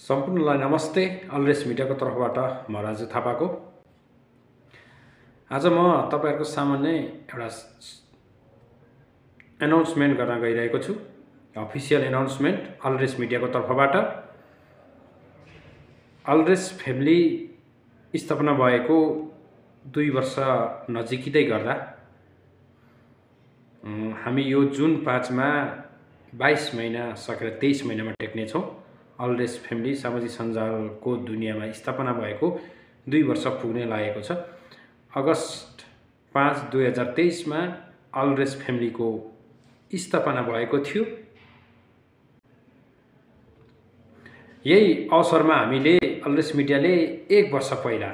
सम्पूर्णलाई नमस्ते। अलरेस मिडियाको तर्फबाट म राजु थापाको। आज म तपाईहरुको सामुन्ने एउटा एनाउन्समेन्ट गर्न गइरहेको छु। अफिसियल एनाउन्समेन्ट अलरेस मिडियाको तर्फबाट। अलरेस फ्यामिली स्थापना भएको 2 वर्ष नजिकिँदै गर्दा हामी यो जुन 5 मा 22 महिना सकेर 23 महिनामा टेक्ने छौं। अलरेस फ्यामिली सामाजिक सञ्जालको दुनियाँमा स्थापना भएको 2 वर्ष पुग्ने लागेको छ। अगस्त 5 2023 मा अलरेस फ्यामिलीको स्थापना भएको थियो। यही अवसरमा हामीले अलरेस मिडियाले 1 वर्ष पहिला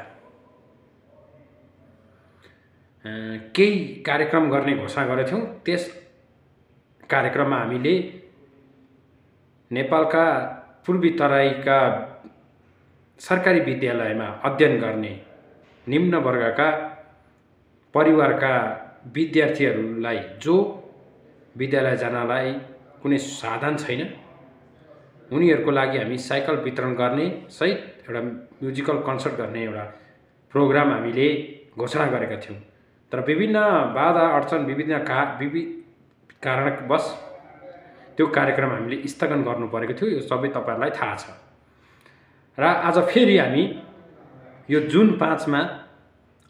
केही कार्यक्रम गर्ने घोषणा गरेका थियौं। त्यस कार्यक्रममा हामीले नेपालका पूर्वी तराईका सरकारी विद्यालयमा अध्ययन गर्ने निम्न वर्गका परिवारका विद्यार्थीहरूलाई जो विद्यालय जानलाई कुनै साधन छैन, उनीहरूको लागि हामी साइकल वितरण गर्ने सहित एउटा म्युजिकल कन्सर्ट गर्ने एउटा प्रोग्राम हामीले घोषणा गरेका थियौं। तर विभिन्न बाधा अडचन विभिन्न कारणवश त्यो कार्यक्रम हामीले स्थगन गर्नु परेको थियो। यो सबै तपाईहरुलाई थाहा छ। र आज फेरि हामी यो जुन 5 मा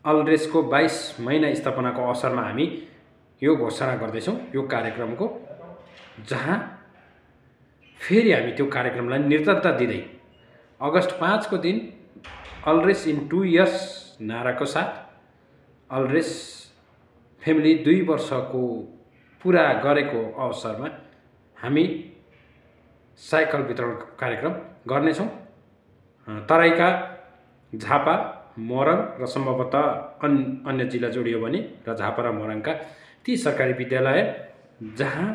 अलरेसको 22 महिना स्थापनाको अवसरमा हामी यो घोषणा गर्दै छौं यो कार्यक्रमको, जहाँ फेरि हामी त्यो कार्यक्रमलाई निर्तलता दिँदै अगस्त 5 को दिन अलरेस इन 2 इयर्स नाराको साथ अलरेस फ्यामिली 2 वर्षको पूरा गरेको अवसरमा हामी साइकल वितरण कार्यक्रम गर्नेछौं। तराईका झापा, मोरङ र सम्भवतः अन्य जिल्ला जोडियो भने र झापा र मोरङका ती सरकारी विद्यालय जहाँ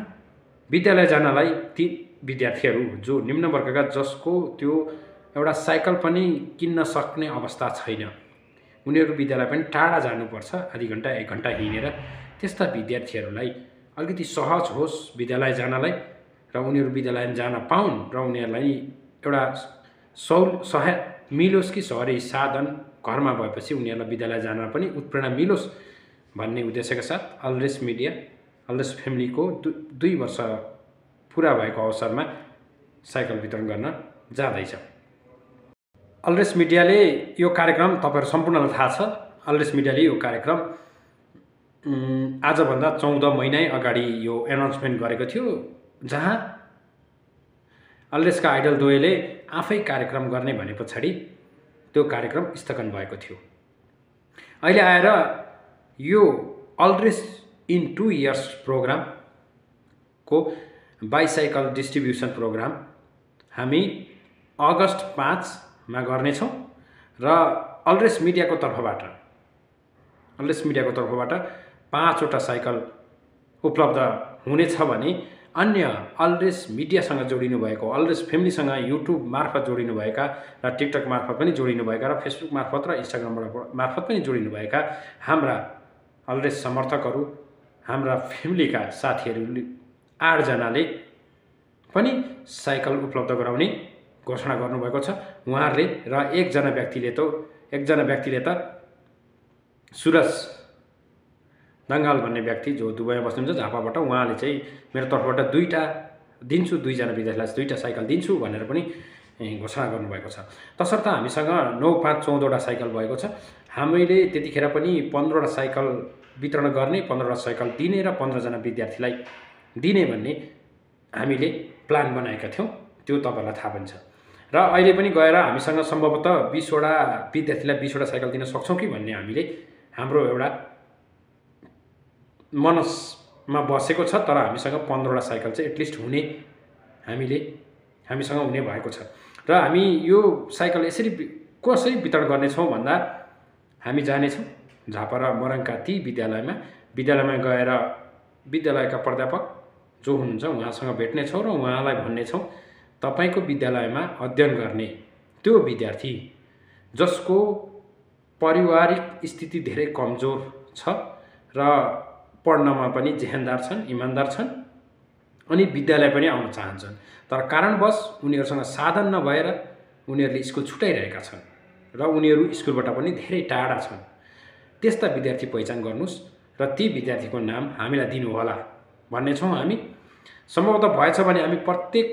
विद्यालय जानलाई ती विद्यार्थीहरू जो निम्न वर्गका जसको त्यो एउटा साइकल पनि किन्न सक्ने अवस्था छैन, उनीहरू विद्यालय पनि टाढा जानुपर्छ, आधी घण्टा 1 घण्टा हिँडेर, त्यस्ता विद्यार्थीहरूलाई अलिकति सहज होस् विद्यालय जानलाई र उनीहरू विद्यालय जान पाउन् र उनीहरूलाई एउटा सहायता मिलोस् कि सहरी साधन घरमा भएपछि उनीहरूलाई विद्यालय जान पनि उत्प्रेरणा मिलोस् भन्ने उद्देश्यका साथ अलरेस मिडिया अलरेस फ्यामिलीको 2 वर्ष पूरा भएको अवसरमा साइकल वितरण गर्न जाँदैछ। अलरेस मिडियाले यो कार्यक्रम तपाईहरु सम्पूर्णलाई थाहा छ। अलरेस मिडियाले यो कार्यक्रम आजभन्दा 14 महिना अगाडि यो एनाउन्समेन्ट गरेको थियो, जहाँ अलरेसका आइडल दोयले आफै कार्यक्रम गर्ने भनेपछि त्यो कार्यक्रम स्थगन भएको थियो। अहिले आएर यो अलरेस इन 2 इयर्स प्रोग्राम को बाइसाइकल डिस्ट्रिब्युसन प्रोग्राम हामी अगस्त 5 मा गर्नेछौं र अलरेस मिडियाको तर्फबाट 5 वटा साइकल उपलब्ध हुनेछ भने अन्य अलरेस मिडियासँग जोडिनु भएको, अलरेस फ्यामिलीसँग युट्युब मार्फत जोडिनु भएका र टिकटक मार्फत पनि जोडिनु भएका र फेसबुक मार्फत र इन्स्टाग्राम मार्फत पनि जोडिनु भएका हाम्रा अलरेस समर्थकहरू, हाम्रा फ्यामिलीका साथीहरू 8 जनाले पनि साइकल उपलब्ध गराउने घोषणा गर्नुभएको छ उहाँहरूले। र एकजना व्यक्तिले त सुरज दंगाल भन्ने व्यक्ति जो दुबईमा बस्नुहुन्छ झापाबाट, उहाँले चाहिँ मेरो तर्फबाट 2टा दिन्छु, 2 जना विद्यार्थीलाई 2टा साइकल दिन्छु भनेर पनि घोषणा गर्नुभएको छ। तसर्थ हामीसँग 9, 5, 14 वटा साइकल भएको छ। हामीले त्यतिखेर पनि 15 वटा साइकल वितरण गर्ने, 15 वटा साइकल दिने र 15 जना विद्यार्थीलाई दिने भन्ने हामीले प्लान बनाएका थियौं। त्यो तपाईहरुलाई थाहा पनि छ। र अहिले पनि गएर हामीसँग सम्भवतः 20 वटा विद्यार्थीलाई 20 वटा साइकल दिन सक्छौं कि भन्ने हामीले हाम्रो एउटा मनसमा बसेको छ। तर हामीसँग 15 वटा साइकल चाहिँ एटलिस्ट हुने हामीसँग हुने भएको छ। र हामी यो साइकल कसरी वितरण गर्नेछौं भन्दा हामी जानेछौं झापा र मोरङका ती विद्यालयमा गएर विद्यालयका प्राध्यापक जो हुनुहुन्छ उहाँसँग भेट्नेछौं र उहाँलाई भन्नेछौं तपाईको विद्यालयमा अध्ययन गर्ने त्यो विद्यार्थी जसको पारिवारिक स्थिति धेरै कमजोर छ र पढ्नमा पनि जेहेन्दार छन्, इमानदार छन् अनि विद्यालय पनि आउन चाहन्छन्, तर कारणवश उनीहरुसँग साधन नभएर उनीहरूले स्कुल छुटाइरहेका छन् र उनीहरू स्कुलबाट पनि धेरै टाढा छन्। त्यस्ता विद्यार्थी पहिचान गर्नुहोस् र ती विद्यार्थीको नाम हामीलाई दिनुहोला भन्ने छौँ हामी। सम्भवतः भएछ भने हामी प्रत्येक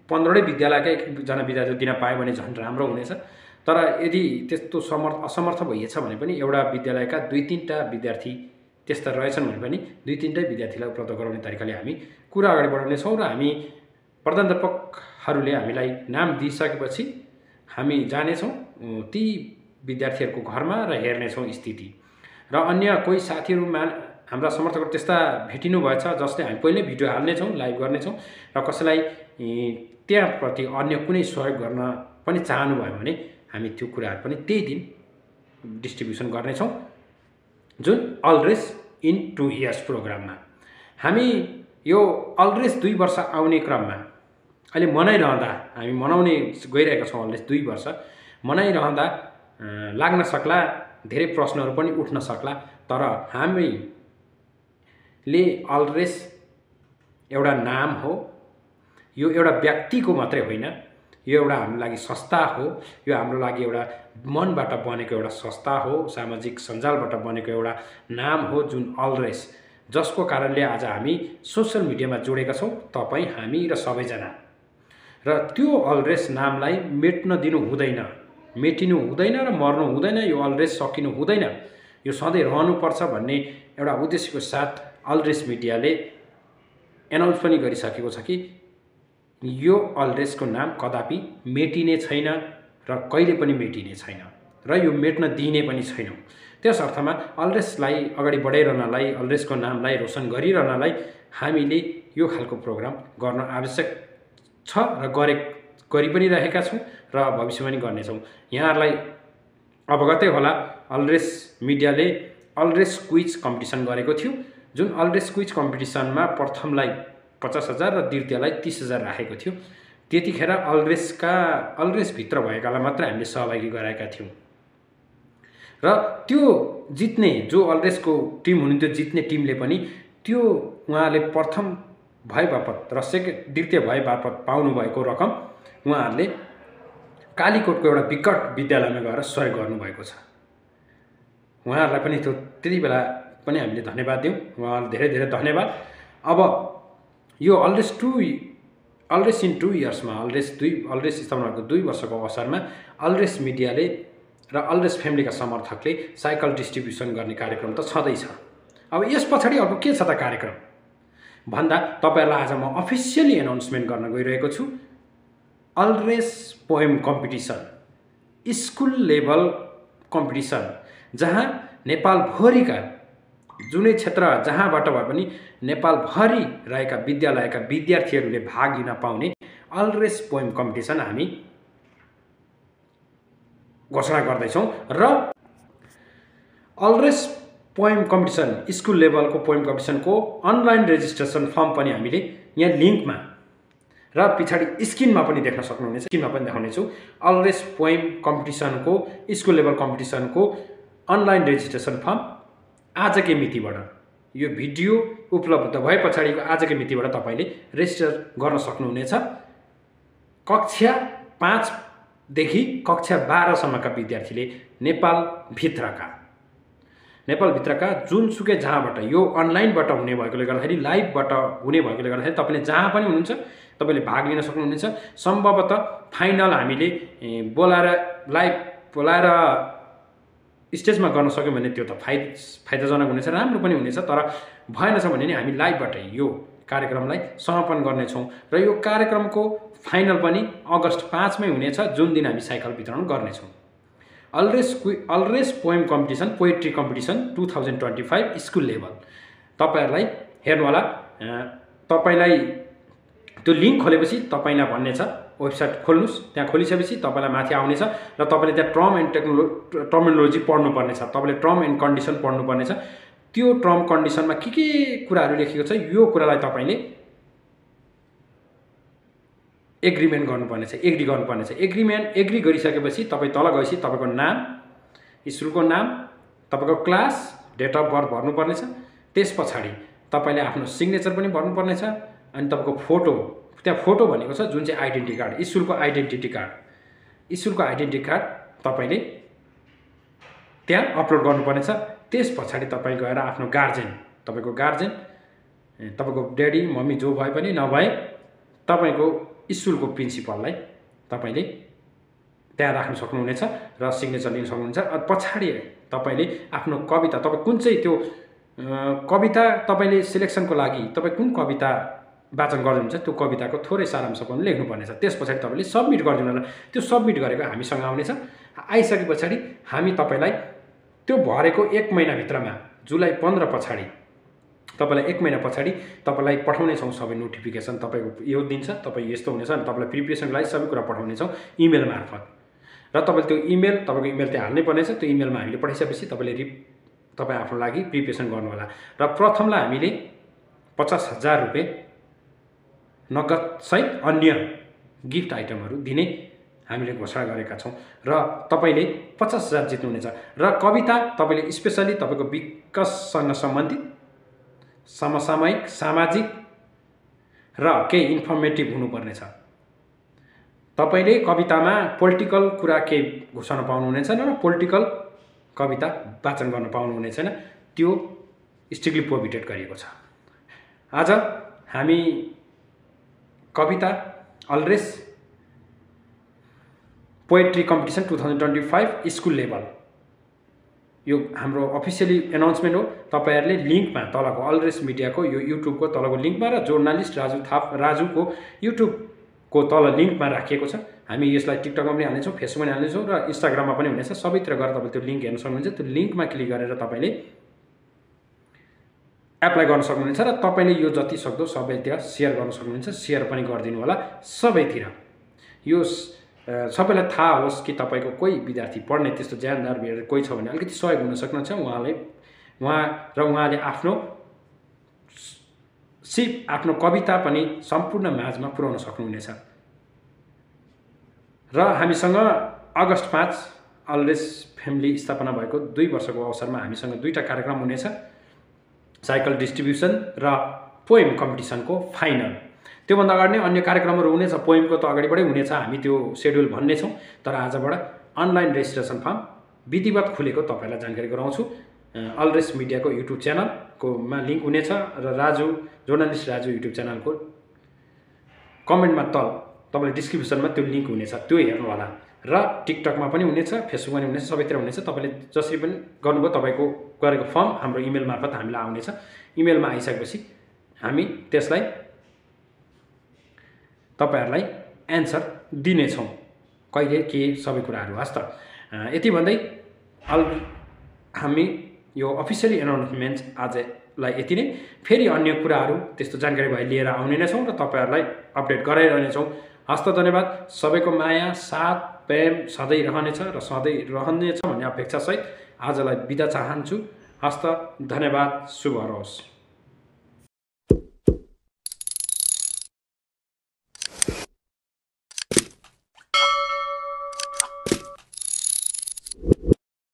15वटै विद्यालयका एकजना विद्यार्थी दिन पायो भने झन् राम्रो हुनेछ। तर यदि त्यस्तो असमर्थ भइएछ भने पनि एउटा विद्यालयका 2-3टा विद्यार्थी त्यस्ता रहेछन् भने पनि 2-3टै विद्यार्थीलाई उपलब्ध गराउने तरिकाले हामी कुरा अगाडि बढाउनेछौँ र हामी प्रबन्धकहरूले हामीलाई नाम दिइसकेपछि हामी जानेछौँ ती विद्यार्थीहरूको घरमा र हेर्नेछौँ स्थिति। र अन्य कोही साथीहरूमा हाम्रा समर्थकहरू त्यस्ता भेटिनु भएछ जसले हामी पहिल्यै भिडियो हाल्नेछौँ, लाइभ गर्नेछौँ र कसैलाई त्यहाँप्रति अन्य कुनै सहयोग गर्न पनि चाहनुभयो भने हामी त्यो कुराहरू पनि त्यही दिन डिस्ट्रिब्युसन गर्नेछौँ जुन अलरेस इन 2 इयर्स प्रोग्राममा। हामी यो अलरेस 2 वर्ष आउने क्रममा अहिले मनाइरहँदा हामी मनाउने गइरहेका छौँ। अलरेस 2 वर्ष मनाइरहँदा लाग्न सक्ला धेरै प्रश्नहरू पनि उठ्न सक्ला, तर हामीले अलरेस एउटा नाम हो, यो एउटा व्यक्तिको मात्रै होइन, यो एउटा हाम्रो लागि संस्था हो, यो हाम्रो लागि एउटा मनबाट बनेको एउटा संस्था हो, सामाजिक सञ्जालबाट बनेको एउटा नाम हो जुन अलरेस, जसको कारणले आज हामी सोसल मिडियामा जोडेका छौँ, तपाईँ हामी र सबैजना। र त्यो अलरेस नामलाई मेट्न दिनु हुँदैन, मेटिनु हुँदैन र मर्नु हुँदैन, यो अलरेस सकिनु हुँदैन, यो सधैँ रहनुपर्छ भन्ने एउटा उद्देश्यको साथ अलरेस मिडियाले एनाउन्स पनि गरिसकेको छ कि यो अलरेसको नाम कदापि मेटिने छैन र कहिले पनि मेटिने छैन र यो मेट्न दिने पनि छैनौँ। त्यस अर्थमा अलरेसलाई अगाडि बढाइरहनलाई, अलरेसको नामलाई रोशन गरिरहनलाई हामीले यो खालको प्रोग्राम गर्न आवश्यक छ र गरि पनि रहेका छौँ र भविष्यमा पनि गर्नेछौँ। यहाँहरूलाई अवगतै होला अलरेस मिडियाले अलरेस क्विज कम्पिटिसन गरेको थियो, जुन अलरेस क्विज कम्पिटिसनमा प्रथमलाई 50,000 र द्वितीयलाई 30,000 राखेको थियो। त्यतिखेर अलरेसभित्र भएकालाई मात्र हामीले सहभागी गराएका थियौँ र त्यो जित्ने जो अलरेसको टिम हुनुहुन्थ्यो, जित्ने टिमले पनि त्यो उहाँले प्रथम भए बापत र द्वितीय भए बापत पाउनुभएको रकम उहाँहरूले कालीकोटको एउटा विकट विद्यालयमा गएर सहयोग गर्नुभएको छ। उहाँहरूलाई पनि त्यति बेला पनि हामीले धन्यवाद दियौँ, उहाँहरूलाई धेरै धेरै धन्यवाद। अब यो अलरेस इन 2 इयर्समा अलरेस स्थापनाको 2 वर्षको अवसरमा अलरेस मिडियाले र अलरेस फ्यामिलीका समर्थकले साइकल डिस्ट्रिब्युसन गर्ने कार्यक्रम त छँदैछ। अब यस पछाडि अब के छ त कार्यक्रम भन्दा तपाईहरुलाई आज म अफिसियली एनाउन्समेन्ट गर्न गइरहेको छु। अलरेस poem competition, school level competition, जहाँ नेपालभरिका जुनै क्षेत्र जहाँबाट भए पनि नेपालभरि रहेका विद्यालयका विद्यार्थीहरूले भाग लिन पाउने अलरेस पोएम कम्पिटिसन हामी घोषणा गर्दैछौँ र अलरेस पोएम कम्पिटिसन स्कुल लेभलको पोएम कम्पिटिसनको अनलाइन रेजिस्ट्रेसन फर्म पनि हामीले यहाँ लिङ्कमा र पछाडि स्क्रिनमा पनि देख्न सक्नुहुनेछ, स्क्रिनमा पनि देखाउनेछु। अलरेस पोएम कम्पिटिसनको स्कुल लेभल कम्पिटिसनको अनलाइन रेजिस्ट्रेसन फर्म आजकै मितिबाट, यो भिडियो उपलब्ध भए पछाडिको आजकै मितिबाट तपाईले रेजिस्टर गर्न सक्नुहुनेछ। कक्षा 5 देखि कक्षा 12 सम्मका विद्यार्थीले नेपालभित्रका जुनसुकै जहाँबाट, यो अनलाइनबाट हुने भएकोले गर्दाखेरि, लाइभबाट हुने भएकोले गर्दाखेरि तपाईले जहाँ पनि हुनुहुन्छ तपाईले भाग लिन सक्नुहुनेछ। सम्भवतः फाइनल हामीले बोलाएर स्टेजमा गर्न सक्यौँ भने त्यो त फाइदाजनक हुनेछ, राम्रो पनि हुनेछ। तर भएनछ भने नि हामी लाइभबाट यो कार्यक्रमलाई समापन गर्नेछौँ र यो कार्यक्रमको फाइनल पनि अगस्त 5 मै हुनेछ, जुन दिन हामी साइकल वितरण गर्नेछौँ। अलरेस poem competition, poetry competition 2025 school level तपाईहरुलाई हेर्नु होला। तपाईलाई त्यो लिङ्क खोलेपछि तपाईलाई भन्ने छ वेबसाइट खोल्नुस्, त्यहाँ खोलिसकेपछि तपाईलाई माथि आउनेछ र तपाईले त्यहाँ टर्मिनोलोजी पढ्नुपर्नेछ, तपाईले टर्म एन्ड कन्डिसन पढ्नुपर्नेछ। त्यो टर्म कन्डिसनमा के कुराहरू लेखेको छ यो कुरालाई तपाईले एग्रिमेन्ट गर्नुपर्नेछ, एग्री गर्नुपर्नेछ। एग्री गरिसकेपछि तपाई तल गएपछि तपाईको नाम, स्कुलको नाम, तपाईको क्लास, डेट अफ बर्थ भर्नुपर्नेछ। त्यसपछि तपाईले आफ्नो सिग्नेचर पनि भर्नुपर्नेछ अनि तपाईको फोटो त्यहाँ फोटो भनेको छ जुन चाहिँ आइडेन्टिटी कार्ड, स्कुलको आइडेन्टिटी कार्ड, स्कुलको आइडेन्टिटी कार्ड तपाईँले त्यहाँ अपलोड गर्नुपर्नेछ। त्यस पछाडि तपाईँ गएर आफ्नो गार्जेन, तपाईँको गार्जेन, तपाईँको ड्याडी मम्मी जो भए पनि नभए तपाईँको स्कुलको प्रिन्सिपललाई तपाईँले त्यहाँ राख्न सक्नुहुनेछ र सिग्नेचर लिन सक्नुहुन्छ। पछाडि तपाईँले आफ्नो कविता, तपाईँ कुन चाहिँ त्यो कविता तपाईँले सिलेक्सनको लागि तपाईँ कुन कविता वाचन गर्नुहुन्छ त्यो कविताको थोरै सारांश पनि लेख्नुपर्नेछ। त्यस पछाडि तपाईँले सबमिट गरिदिनु होला। त्यो सबमिट गरेको हामीसँग आउनेछ। आइसके पछाडि हामी तपाईँलाई त्यो भरेको 1 महिनाभित्रमा, जुलाई 15 पछाडि तपाईँलाई 1 महिना पछाडि तपाईँलाई पठाउनेछौँ सबै नोटिफिकेसन। तपाईँको यो दिन छ, तपाईँ यस्तो हुनेछ अनि तपाईँलाई प्रिपरेसनको लागि सबै कुरा पठाउनेछौँ इमेल मार्फत। र तपाईँले त्यो इमेल, तपाईँको इमेल त्यहाँ हाल्नै पर्नेछ। त्यो इमेलमा हामीले पठाइसकेपछि तपाईँ आफ्नो लागि प्रिपरेसन गर्नु होला। र प्रथमलाई हामीले 50,000 रुपियाँ नगद सहित अन्य गिफ्ट आइटमहरू दिने हामीले घोषणा गरेका छौँ। र तपाईँले 50,000 जित्नुहुनेछ। र कविता तपाईँले स्पेसली तपाईँको विकाससँग सम्बन्धित, समसामयिक, सामाजिक र केही इन्फर्मेटिभ हुनुपर्नेछ। तपाईँले कवितामा पोलिटिकल कुरा केही घोषणा पाउनुहुने छैन र पोलिटिकल कविता वाचन गर्न पाउनुहुने छैन। त्यो स्ट्रिक्टली प्रोहिबिटेड गरिएको छ। आज हामी कविता अल्ड्रेस पोएट्री कम्पिटिसन 2025 स्कुल लेभल, यो हाम्रो अफिसियली एनाउन्समेन्ट हो। तपाईँहरूले लिङ्कमा, तलको अल्ड्रेस मिडियाको यो युट्युबको तलको लिङ्कमा र जर्नलिस्ट राजुको युट्युबको तल लिङ्कमा राखिएको छ। हामी यसलाई टिकटकमा पनि हाल्नेछौँ, फेसबुकमा पनि हाल्नेछौँ र इन्स्टाग्राममा पनि हुनेछ। सबैतिर गएर तपाईँले त्यो लिङ्क हेर्न सक्नुहुन्छ। त्यो लिङ्कमा क्लिक गरेर तपाईँले एप्लाई गर्न सक्नुहुन्छ र तपाईँले यो जति सक्दो सबैतिर सेयर गर्न सक्नुहुन्छ। सेयर पनि गरिदिनु होला सबैतिर। यो सबैलाई थाहा होस् कि तपाईँको कोही विद्यार्थी, पढ्ने त्यस्तो ज्यानदार विद्यार्थी कोही छ भने अलिकति सहयोग हुन सक्नुहुन्छ उहाँले आफ्नो कविता पनि सम्पूर्ण माझमा पुर्याउन सक्नुहुनेछ। र हामीसँग अगस्त 5 अल्ड्रेस फ्यामिली स्थापना भएको 2 वर्षको अवसरमा हामीसँग 2टा कार्यक्रम हुनेछ। साइकल डिस्ट्रिब्युसन र पोएम कम्पिटिसनको फाइनल। त्योभन्दा अगाडि नै अन्य कार्यक्रमहरू हुनेछ। पोएमको त अगाडिबाटै हुनेछ, हामी त्यो सेड्युल भन्ने छौँ। तर आजबाट अनलाइन रेजिस्ट्रेसन फर्म विधिवत खुलेको तपाईँलाई जानकारी गराउँछु। अल्ड्रेस मिडियाको युट्युब च्यानलकोमा लिङ्क हुनेछ र जर्नलिस्ट राजु युट्युब च्यानलको कमेन्टमा तपाईँले डिस्क्रिप्सनमा त्यो लिङ्क हुनेछ, त्यो हेर्नु होला। र टिकटकमा पनि हुनेछ, फेसबुकमा पनि हुनेछ, सबैतिर हुनेछ। तपाईँले जसरी पनि गर्नुभयो तपाईँको गरेको फर्म हाम्रो इमेल मार्फत हामीलाई आउनेछ। इमेलमा आइसकेपछि हामी त्यसलाई तपाईँहरूलाई एन्सर दिनेछौँ, कहिले के सबै कुराहरू। हस् त, यति भन्दै हामी यो अफिसियली एनाउन्समेन्ट आजलाई यति नै। फेरि अन्य कुराहरू त्यस्तो जानकारी भए लिएर आउने नै छौँ र तपाईँहरूलाई अपडेट गराइरहनेछौँ। हस्त, धन्यवाद। सबैको माया, साथ, प्रेम सधैँ रहनेछ र सधैँ रहनेछ भन्ने अपेक्षासहित आजलाई बिदा चाहन्छु। हस्त, धन्यवाद। शुभ रहोस्।